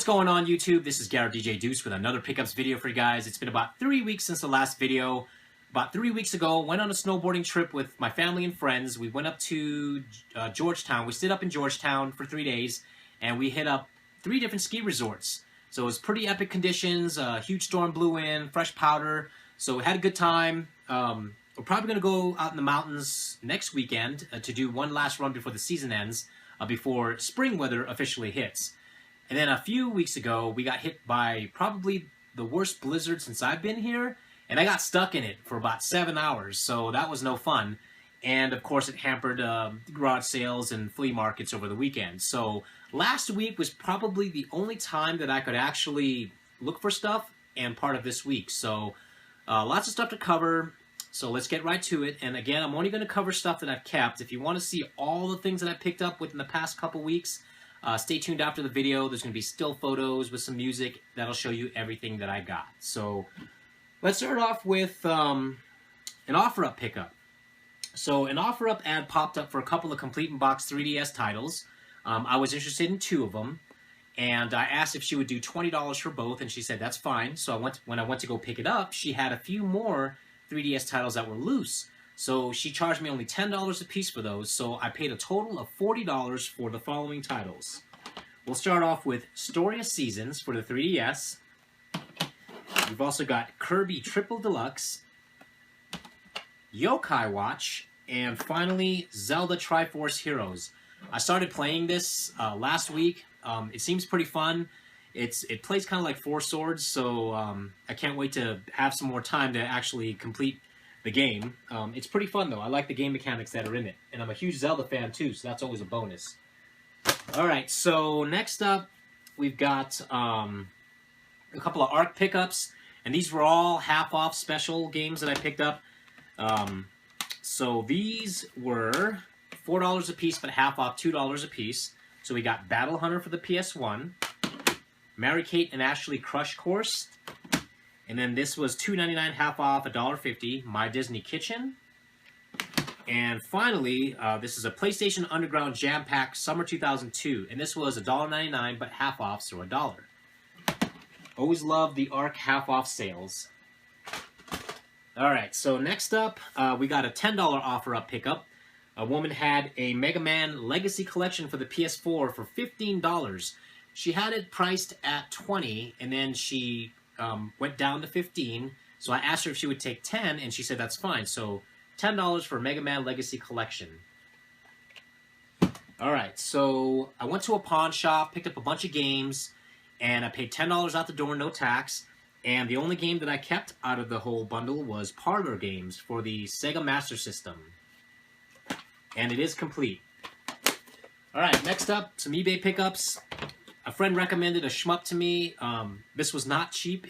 What's going on YouTube? This is Garrett DJ Deuce with another pickups video for you guys. It's been about 3 weeks since the last video. About 3 weeks ago, went on a snowboarding trip with my family and friends. We went up to Georgetown. We stayed up in Georgetown for 3 days, and we hit up 3 different ski resorts. So it was pretty epic conditions. A huge storm blew in, fresh powder. So we had a good time. We're probably going to go out in the mountains next weekend to do one last run before the season ends, before spring weather officially hits. And then a few weeks ago, we got hit by probably the worst blizzard since I've been here, and I got stuck in it for about 7 hours, so that was no fun. And of course, it hampered garage sales and flea markets over the weekend. So last week was probably the only time that I could actually look for stuff, and part of this week. So lots of stuff to cover, so let's get right to it. And again, I'm only going to cover stuff that I've kept. If you want to see all the things that I picked up within the past couple weeks, stay tuned after the video. There's going to be still photos with some music that'll show you everything that I got. So let's start off with an OfferUp pickup. So an OfferUp ad popped up for a couple of complete in box 3DS titles. I was interested in 2 of them, and I asked if she would do $20 for both, and she said that's fine. So when I went to go pick it up, she had a few more 3DS titles that were loose. So she charged me only $10 a piece for those, so I paid a total of $40 for the following titles. We'll start off with Story of Seasons for the 3DS. We've also got Kirby Triple Deluxe, Yokai Watch, and finally Zelda Triforce Heroes. I started playing this last week. It seems pretty fun. It plays kind of like Four Swords, so I can't wait to have some more time to actually complete the game. It's pretty fun though. I like the game mechanics that are in it, and I'm a huge Zelda fan too, so that's always a bonus. Alright, so next up we've got a couple of ARC pickups, and these were all half-off special games that I picked up. So these were $4 a piece, but half off, $2 a piece. So we got Battle Hunter for the PS1, Mary-Kate and Ashley Crush Course, and then this was $2.99 half off, $1.50, My Disney Kitchen. And finally, this is a PlayStation Underground Jam Pack Summer 2002, and this was $1.99, but half off, so $1. Always love the ARC half off sales. Alright, so next up, we got a $10 OfferUp pickup. A woman had a Mega Man Legacy Collection for the PS4 for $15. She had it priced at $20, and then she went down to $15. So I asked her if she would take $10, and she said that's fine. So $10 for Mega Man Legacy Collection. Alright, so I went to a pawn shop, picked up a bunch of games, and I paid $10 out the door, no tax. And the only game that I kept out of the whole bundle was Parlor Games for the Sega Master System. And it is complete. Alright, next up, some eBay pickups. A friend recommended a shmup to me. This was not cheap.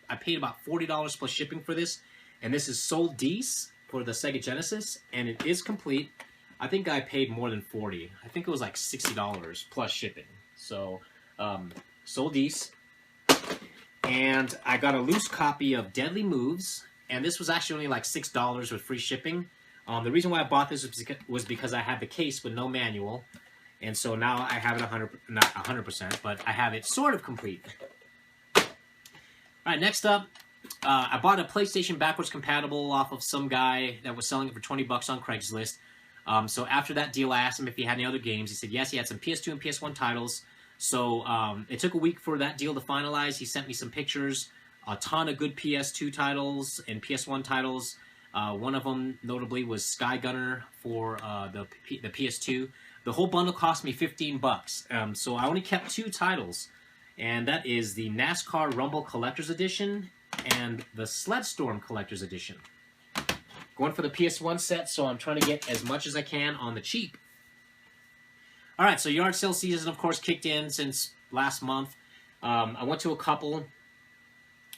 I paid about $40 plus shipping for this. And this is Sol Dece for the Sega Genesis. And it is complete. I think I paid more than $40. I think it was like $60 plus shipping. So, Sol Dece. And I got a loose copy of Deadly Moves. And this was actually only like $6 with free shipping. The reason why I bought this was because I had the case with no manual. And so now I have it not 100%, but I have it sort of complete. Alright, next up, I bought a PlayStation backwards compatible off of some guy that was selling it for 20 bucks on Craigslist. So after that deal, I asked him if he had any other games. He said yes, he had some PS2 and PS1 titles. So it took a week for that deal to finalize. He sent me some pictures, a ton of good PS2 titles and PS1 titles. One of them, notably, was Sky Gunner for the PS2. The whole bundle cost me 15 bucks. So I only kept 2 titles, and that is the NASCAR Rumble Collector's Edition and the Sled Storm Collector's Edition. Going for the PS1 set, so I'm trying to get as much as I can on the cheap. Alright, so yard sale season, of course, kicked in since last month. I went to a couple.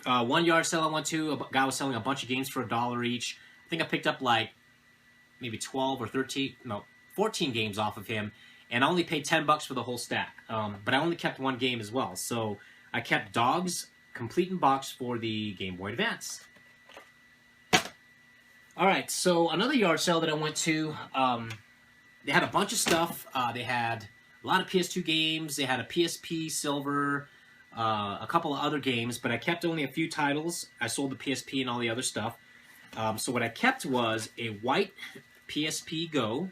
One yard sale I went to, a guy was selling a bunch of games for $1 each. I think I picked up like maybe 12 or 14 games off of him, and I only paid 10 bucks for the whole stack. But I only kept 1 game as well. So I kept Dogs complete in box for the Game Boy Advance. Alright, so another yard sale that I went to, they had a bunch of stuff. They had a lot of PS2 games. They had a PSP Silver, a couple of other games, but I kept only a few titles. I sold the PSP and all the other stuff. So what I kept was a white PSP Go,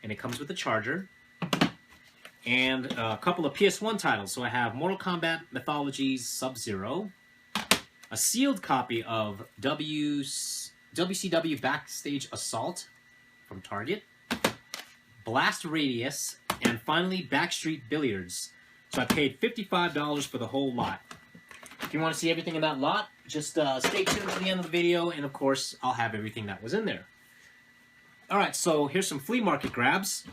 and it comes with a charger, and a couple of PS1 titles. So I have Mortal Kombat Mythologies Sub-Zero, a sealed copy of WCW Backstage Assault from Target, Blast Radius, and finally Backstreet Billiards. So I paid $55 for the whole lot. If you want to see everything in that lot, just stay tuned to the end of the video, and of course, I'll have everything that was in there. Alright, so here's some flea market grabs.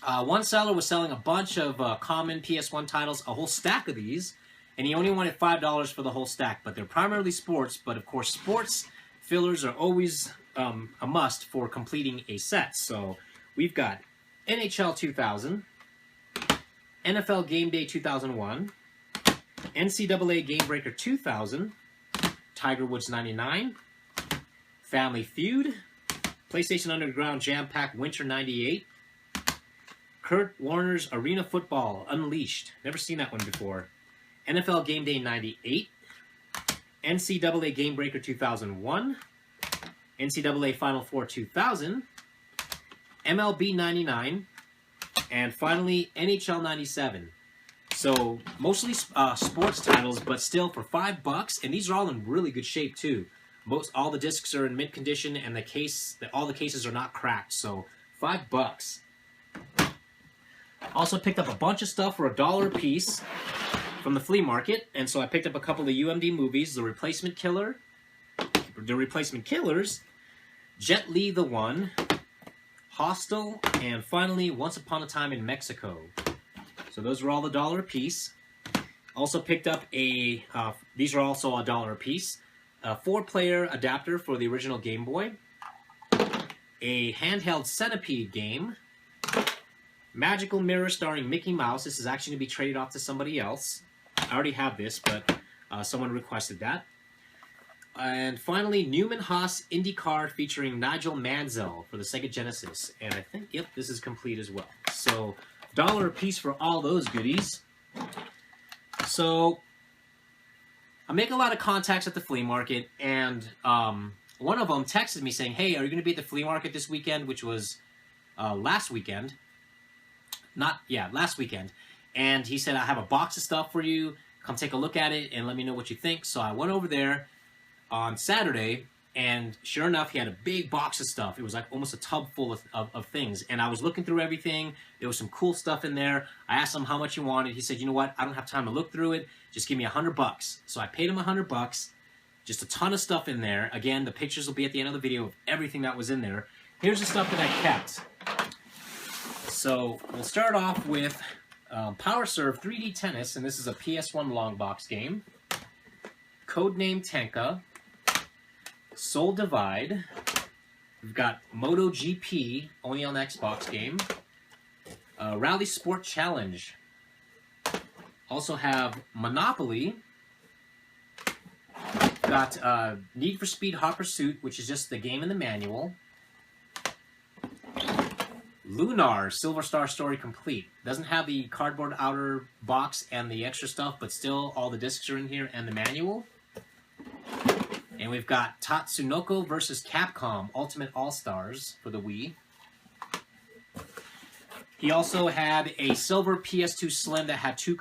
One seller was selling a bunch of common PS1 titles, a whole stack of these, and he only wanted $5 for the whole stack, but they're primarily sports, but of course sports fillers are always a must for completing a set. So we've got NHL 2000, NFL Game Day 2001, NCAA Game Breaker 2000, Tiger Woods 99, Family Feud, PlayStation Underground Jam Pack Winter 98, Kurt Warner's Arena Football Unleashed, never seen that one before, NFL Game Day 98, NCAA Game Breaker 2001, NCAA Final Four 2000, MLB 99, and finally NHL 97. So mostly sports titles, but still for $5, and these are all in really good shape too. All the discs are in mint condition, and all the cases are not cracked. So $5. Also picked up a bunch of stuff for $1 a piece from the flea market, and so I picked up a couple of UMD movies: The Replacement Killers, Jet Li the One, Hostel, and finally Once Upon a Time in Mexico. So those are all $1 a piece. Also picked up these are also $1 a piece, a 4-player adapter for the original Game Boy, a handheld Centipede game, Magical Mirror starring Mickey Mouse. This is actually going to be traded off to somebody else. I already have this, but someone requested that. And finally, Newman Haas IndyCar featuring Nigel Mansell for the Sega Genesis. And I think, yep, this is complete as well. So, $1 a piece for all those goodies. So, I make a lot of contacts at the flea market, and one of them texted me saying, hey, are you going to be at the flea market this weekend, which was last weekend. Last weekend. And he said, I have a box of stuff for you. Come take a look at it and let me know what you think. So I went over there on Saturday, and sure enough, he had a big box of stuff. It was like almost a tub full of things. And I was looking through everything. There was some cool stuff in there. I asked him how much he wanted. He said, you know what? I don't have time to look through it. Just give me $100. So I paid him $100. Just a ton of stuff in there. Again, the pictures will be at the end of the video of everything that was in there. Here's the stuff that I kept. So we'll start off with Power Serve 3D Tennis, and this is a PS1 long box game. Codename Tenka. Soul Divide. We've got MotoGP, only on the Xbox game. Rally Sport Challenge. Also have Monopoly. Got Need for Speed Hot Pursuit, which is just the game and the manual. Lunar Silver Star Story Complete. Doesn't have the cardboard outer box and the extra stuff, but still all the discs are in here and the manual. And we've got Tatsunoko vs. Capcom Ultimate All-Stars for the Wii. He also had a silver PS2 Slim that had two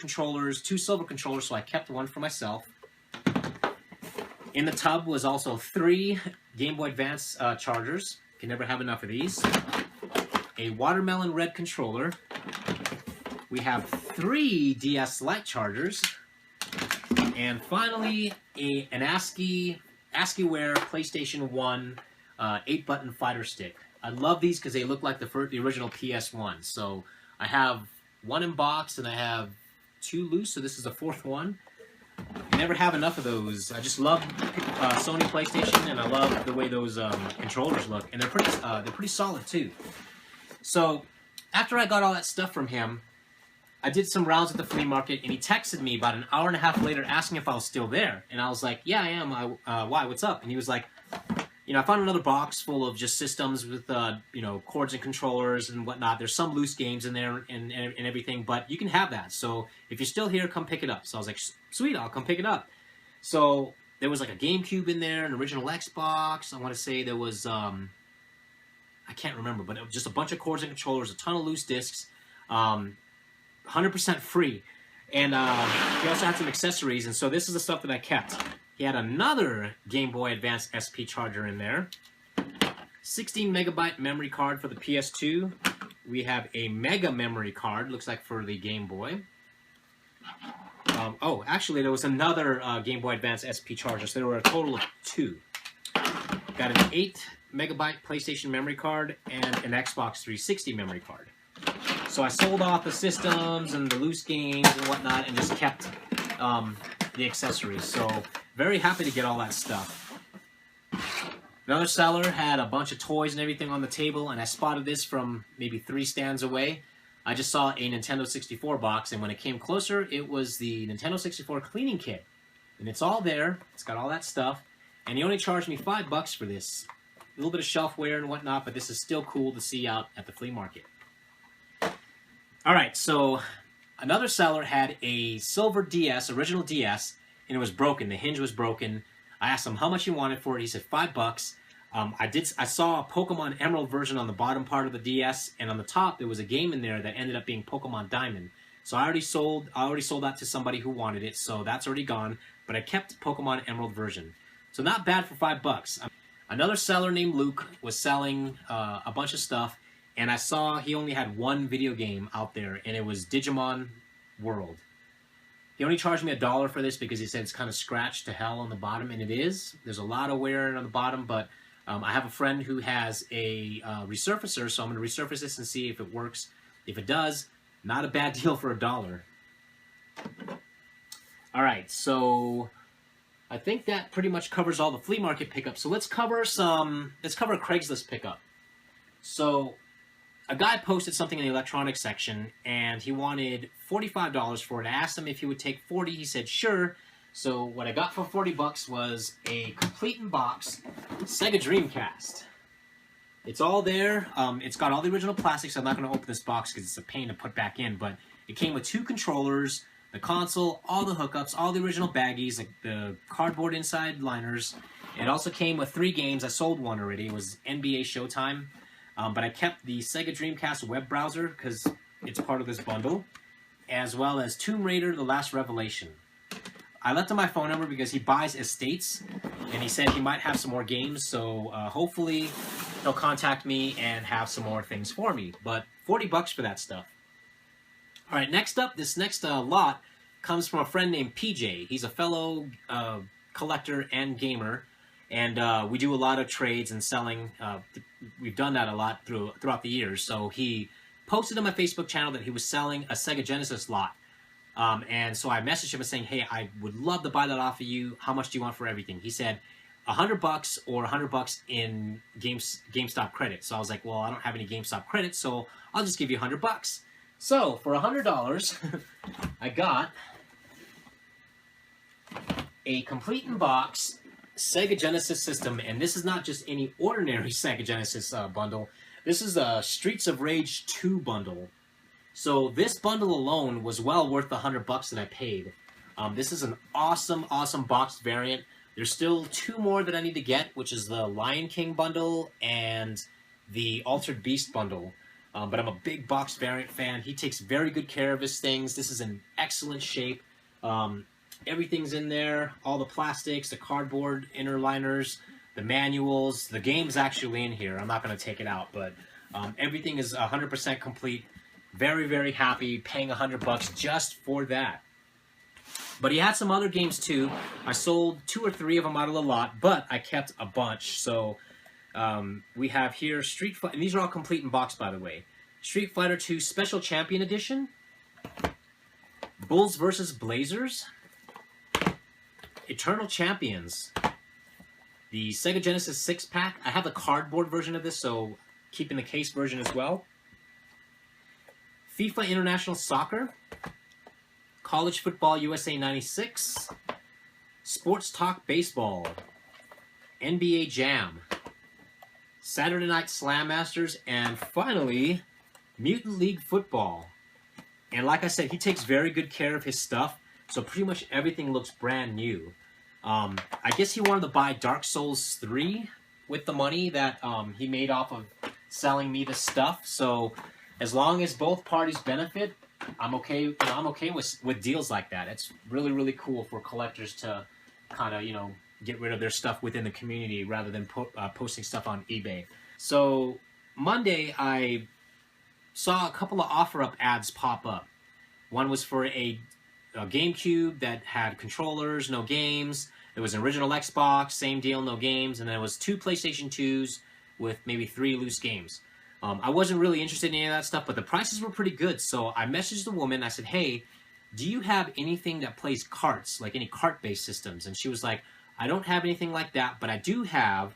silver controllers, so I kept one for myself. In the tub was also 3 Game Boy Advance chargers. Can never have enough of these. A watermelon red controller. We have 3 DS Lite chargers. And finally, an ASCII-ware PlayStation 1 8-button fighter stick. I love these because they look like the original PS1. So I have 1 in box and I have 2 loose, so this is the 4th one. Never have enough of those. I just love Sony PlayStation, and I love the way those controllers look, and they're pretty solid too. So after I got all that stuff from him, I did some rounds at the flea market, and he texted me about an hour and a half later asking if I was still there, and I was like, yeah, I am. Why? What's up? And he was like, I found another box full of just systems with, cords and controllers and whatnot. There's some loose games in there and everything, but you can have that. So if you're still here, come pick it up. So I was like, sweet, I'll come pick it up. So there was like a GameCube in there, an original Xbox. I want to say there was, I can't remember, but it was just a bunch of cords and controllers, a ton of loose discs, 100% free. And he also had some accessories, and so this is the stuff that I kept. He had another Game Boy Advance SP charger in there. 16 megabyte memory card for the PS2. We have a mega memory card, looks like for the Game Boy. Oh, actually there was another Game Boy Advance SP charger, so there were a total of 2. Got an 8 megabyte PlayStation memory card and an Xbox 360 memory card. So I sold off the systems and the loose games and whatnot and just kept the accessories. So very happy to get all that stuff. Another seller had a bunch of toys and everything on the table, and I spotted this from maybe 3 stands away. I just saw a Nintendo 64 box, and when it came closer, it was the Nintendo 64 cleaning kit. And it's all there. It's got all that stuff. And he only charged me $5 for this. A little bit of shelfware and whatnot, but this is still cool to see out at the flea market. Alright, so another seller had a silver DS, original DS, and it was broken. The hinge was broken. I asked him how much he wanted for it. He said $5. I saw a Pokemon Emerald version on the bottom part of the DS, and on the top there was a game in there that ended up being Pokemon Diamond. So I already sold that to somebody who wanted it, so that's already gone. But I kept Pokemon Emerald version. So not bad for $5. Another seller named Luke was selling a bunch of stuff, and I saw he only had one video game out there, and it was Digimon World. He only charged me $1 for this because he said it's kind of scratched to hell on the bottom, and it is. There's a lot of wear on the bottom, but I have a friend who has a resurfacer, so I'm going to resurface this and see if it works. If it does, not a bad deal for $1. All right, so I think that pretty much covers all the flea market pickups. So let's cover a Craigslist pickup. So a guy posted something in the electronics section, and he wanted $45 for it. I asked him if he would take $40. He said sure. So what I got for $40 was a complete in box Sega Dreamcast. It's all there. It's got all the original plastic, so I'm not going to open this box because it's a pain to put back in. But it came with 2 controllers, the console, all the hookups, all the original baggies, like the cardboard inside liners. It also came with 3 games. I sold one already. It was NBA Showtime. But I kept the Sega Dreamcast web browser because it's part of this bundle, as well as Tomb Raider: The Last Revelation. I left him my phone number because he buys estates, and he said he might have some more games, so hopefully he'll contact me and have some more things for me. But $40 for that stuff. All right, next up, this next lot comes from a friend named PJ. He's a fellow collector and gamer. And we do a lot of trades and selling. We've done that a lot throughout the years. So he posted on my Facebook channel that he was selling a Sega Genesis lot. And so I messaged him and saying, hey, I would love to buy that off of you. How much do you want for everything? He said $100 or $100 in GameStop credit. So I was like, well, I don't have any GameStop credit, so I'll just give you $100. So for $100, I got a complete in box Sega Genesis system, and this is not just any ordinary Sega Genesis bundle. This is a Streets of Rage 2 bundle. So this bundle alone was well worth the $100 that I paid. This is an awesome, awesome boxed variant. There's still 2 more that I need to get, which is the Lion King bundle and the Altered Beast bundle. But I'm a big boxed variant fan. He takes very good care of his things. This is in excellent shape. Everything's in there, all the plastics, the cardboard inner liners, the manuals. The game's actually in here. I'm not going to take it out, but everything is 100% complete. Very, very happy paying $100 just for that. But he had some other games too. I sold 2 or 3 of them out of the lot, but I kept a bunch. So we have here Street Fighter, and these are all complete in box, by the way. Street Fighter 2 Special Champion Edition, Bulls vs. Blazers, Eternal Champions, the Sega Genesis 6-pack. I have a cardboard version of this, so keeping the case version as well. FIFA International Soccer, College Football USA 96, Sports Talk Baseball, NBA Jam, Saturday Night Slam Masters, and finally, Mutant League Football. And like I said, he takes very good care of his stuff, so pretty much everything looks brand new. I guess he wanted to buy Dark Souls 3 with the money that he made off of selling me the stuff. So as long as both parties benefit, I'm okay. You know, I'm okay with deals like that. It's really, really cool for collectors to kind of, you know, get rid of their stuff within the community rather than posting stuff on eBay. So Monday, I saw a couple of OfferUp ads pop up. One was for a GameCube that had controllers, no games. There was an original Xbox, same deal, no games. And then there was 2 PlayStation 2s with maybe 3 loose games. I wasn't really interested in any of that stuff, but the prices were pretty good. So I messaged the woman. I said, hey, do you have anything that plays carts, like any cart-based systems? And she was like, I don't have anything like that, but I do have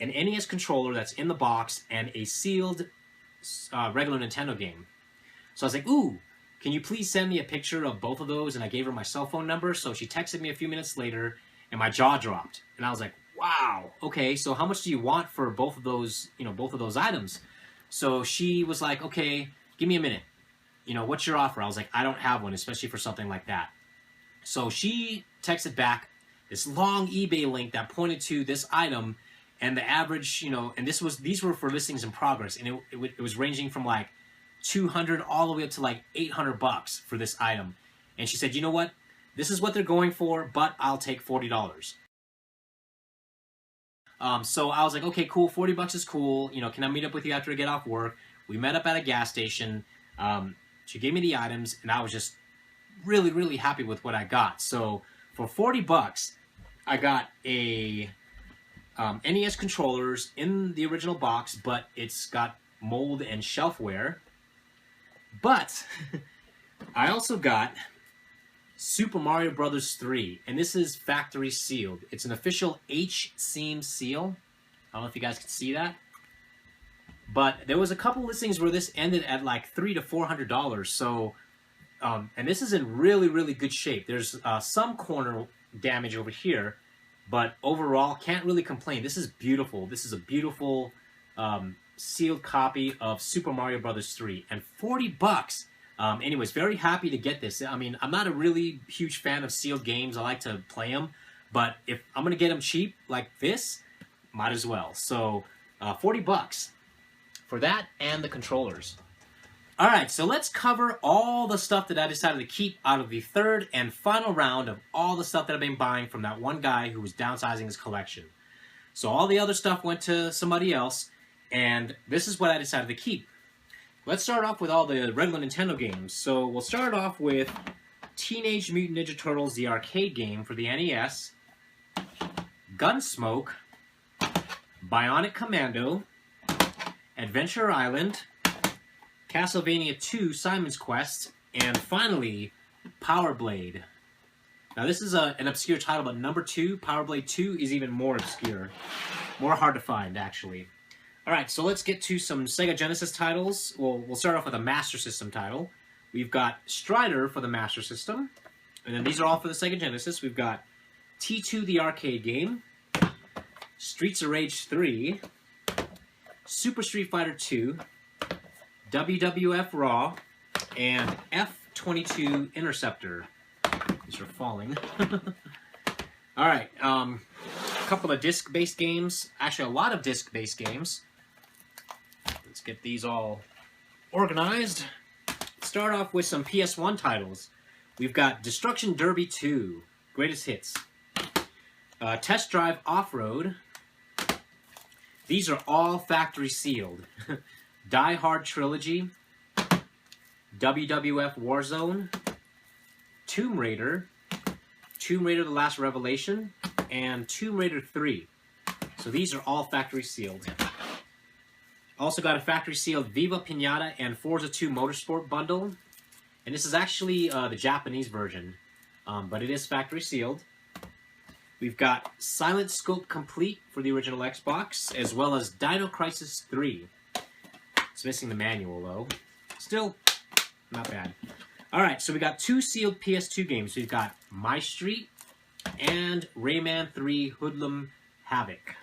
an NES controller that's in the box and a sealed regular Nintendo game. So I was like, ooh, can you please send me a picture of both of those? And I gave her my cell phone number. So she texted me a few minutes later, and my jaw dropped. And I was like, wow, okay, so how much do you want for both of those, you know, both of those items? So she was like, okay, give me a minute. You know, what's your offer? I was like, I don't have one, especially for something like that. So she texted back this long eBay link that pointed to this item, and the average, you know, and these were for listings in progress, and it was ranging from like 200 all the way up to like 800 bucks for this item. And she said, you know what? This is what they're going for, but I'll take $40. So I was like, okay, cool, 40 bucks is cool. You know, can I meet up with you after I get off work? We met up at a gas station. She gave me the items, and I was just really, really happy with what I got. So for 40 bucks, I got a NES controllers in the original box, but it's got mold and shelfware. But I also got Super Mario Bros. 3, and this is factory sealed. It's an official H-seam seal. I don't know if you guys can see that. But there was a couple listings where this ended at like $300 to $400. So, and this is in really, really good shape. There's some corner damage over here, but overall, can't really complain. This is beautiful. This is a beautiful sealed copy of Super Mario Bros. 3, and 40 bucks. Anyways, very happy to get this. I mean, I'm not a really huge fan of sealed games. I like to play them, but if I'm gonna get them cheap like this, might as well. So, 40 bucks for that and the controllers. All right, so let's cover all the stuff that I decided to keep out of the third and final round of all the stuff that I've been buying from that one guy who was downsizing his collection. So all the other stuff went to somebody else, and this is what I decided to keep. Let's start off with all the regular Nintendo games. So we'll start off with Teenage Mutant Ninja Turtles, the arcade game for the NES, Gunsmoke, Bionic Commando, Adventure Island, Castlevania 2 Simon's Quest, and finally, Power Blade. Now this is an obscure title, but number 2, Power Blade 2, is even more obscure. More hard to find, actually. Alright, so let's get to some Sega Genesis titles. We'll start off with a Master System title. We've got Strider for the Master System. And then these are all for the Sega Genesis. We've got T2 the arcade game, Streets of Rage 3, Super Street Fighter 2, WWF Raw, and F-22 Interceptor. These are falling. Alright, a couple of disc-based games. Actually, a lot of disc-based games. Let's get these all organized. Start off with some PS1 titles. We've got Destruction Derby 2, Greatest Hits. Test Drive Off-Road. These are all factory sealed. Die Hard Trilogy, WWF Warzone, Tomb Raider, Tomb Raider The Last Revelation, and Tomb Raider 3. So these are all factory sealed. Also got a factory sealed Viva Pinata and Forza 2 Motorsport bundle. And this is actually the Japanese version, but it is factory sealed. We've got Silent Scope Complete for the original Xbox, as well as Dino Crisis 3. It's missing the manual, though. Still, not bad. Alright, so we got 2 sealed PS2 games. We've got My Street and Rayman 3 Hoodlum Havoc.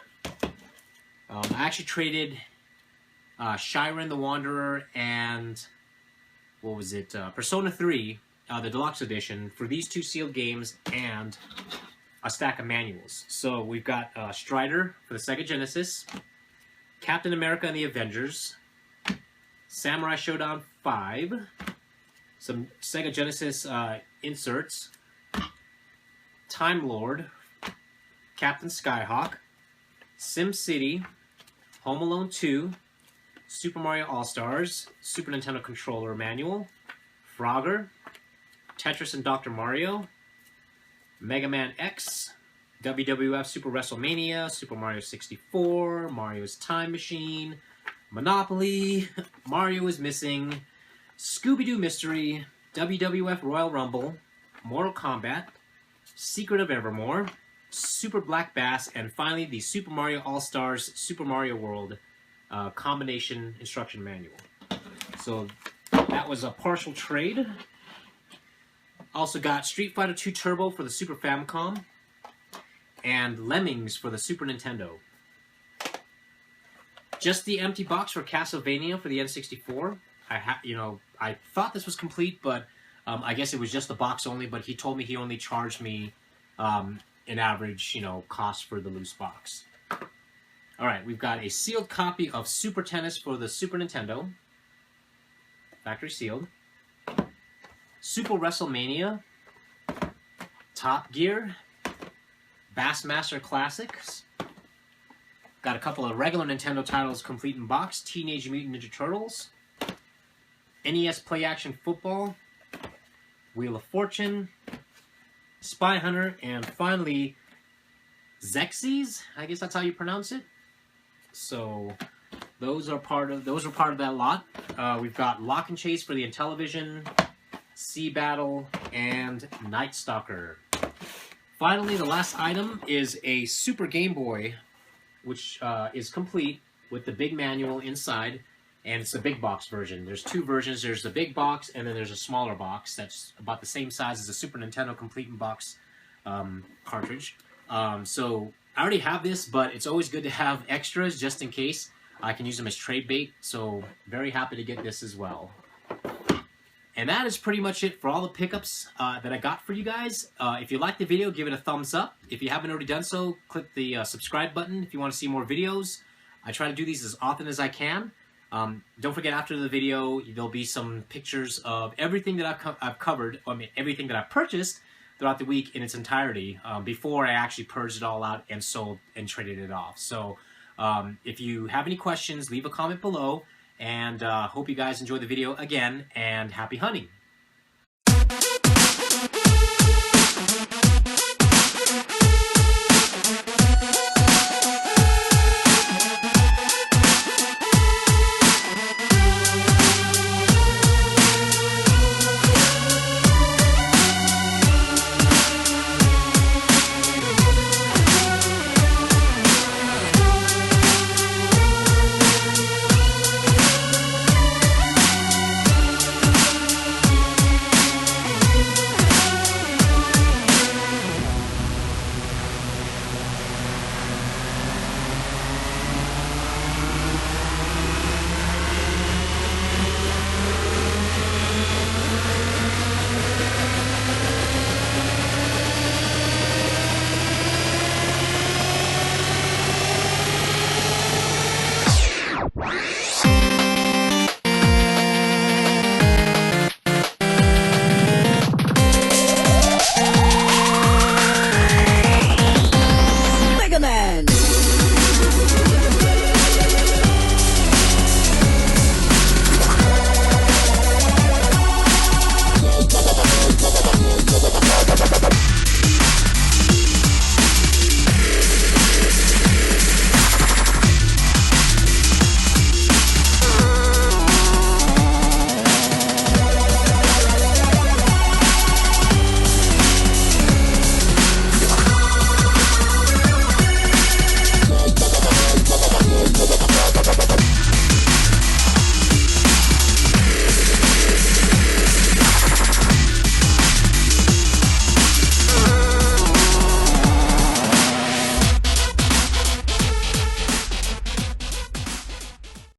I actually traded Shiren the Wanderer and, what was it, Persona 3, the Deluxe Edition, for these 2 sealed games and a stack of manuals. So we've got Strider for the Sega Genesis, Captain America and the Avengers, Samurai Shodown 5, some Sega Genesis inserts, Time Lord, Captain Skyhawk, Sim City, Home Alone 2, Super Mario All-Stars, Super Nintendo Controller Manual, Frogger, Tetris and Dr. Mario, Mega Man X, WWF Super WrestleMania, Super Mario 64, Mario's Time Machine, Monopoly, Mario is Missing, Scooby-Doo Mystery, WWF Royal Rumble, Mortal Kombat, Secret of Evermore, Super Black Bass, and finally the Super Mario All-Stars Super Mario World combination instruction manual. So that was a partial trade. Also got Street Fighter 2 Turbo for the Super Famicom and Lemmings for the Super Nintendo. Just the empty box for Castlevania for the N64. I thought this was complete, but I guess it was just the box only. But he told me he only charged me an average, cost for the loose box. All right, we've got a sealed copy of Super Tennis for the Super Nintendo, factory sealed. Super WrestleMania, Top Gear, Bassmaster Classics. Got a couple of regular Nintendo titles complete in box. Teenage Mutant Ninja Turtles, NES Play Action Football, Wheel of Fortune, Spy Hunter, and finally Xerxes. I guess that's how you pronounce it. So those are part of that lot. We've got Lock and Chase for the Intellivision, Sea Battle, and Night Stalker. Finally, the last item is a Super Game Boy, which is complete with the big manual inside, and it's a big box version. There's 2 versions. There's the big box, and then there's a smaller box that's about the same size as a Super Nintendo complete in box cartridge. So I already have this, but it's always good to have extras just in case. I can use them as trade bait, so very happy to get this as well. And that is pretty much it for all the pickups that I got for you guys. If you liked the video, give it a thumbs up. If you haven't already done so, click the subscribe button if you want to see more videos. I try to do these as often as I can. Don't forget, after the video, there'll be some pictures of everything that I've covered, everything that I've purchased throughout the week in its entirety, before I actually purged it all out and sold and traded it off. So if you have any questions, leave a comment below. And hope you guys enjoy the video again, and happy hunting!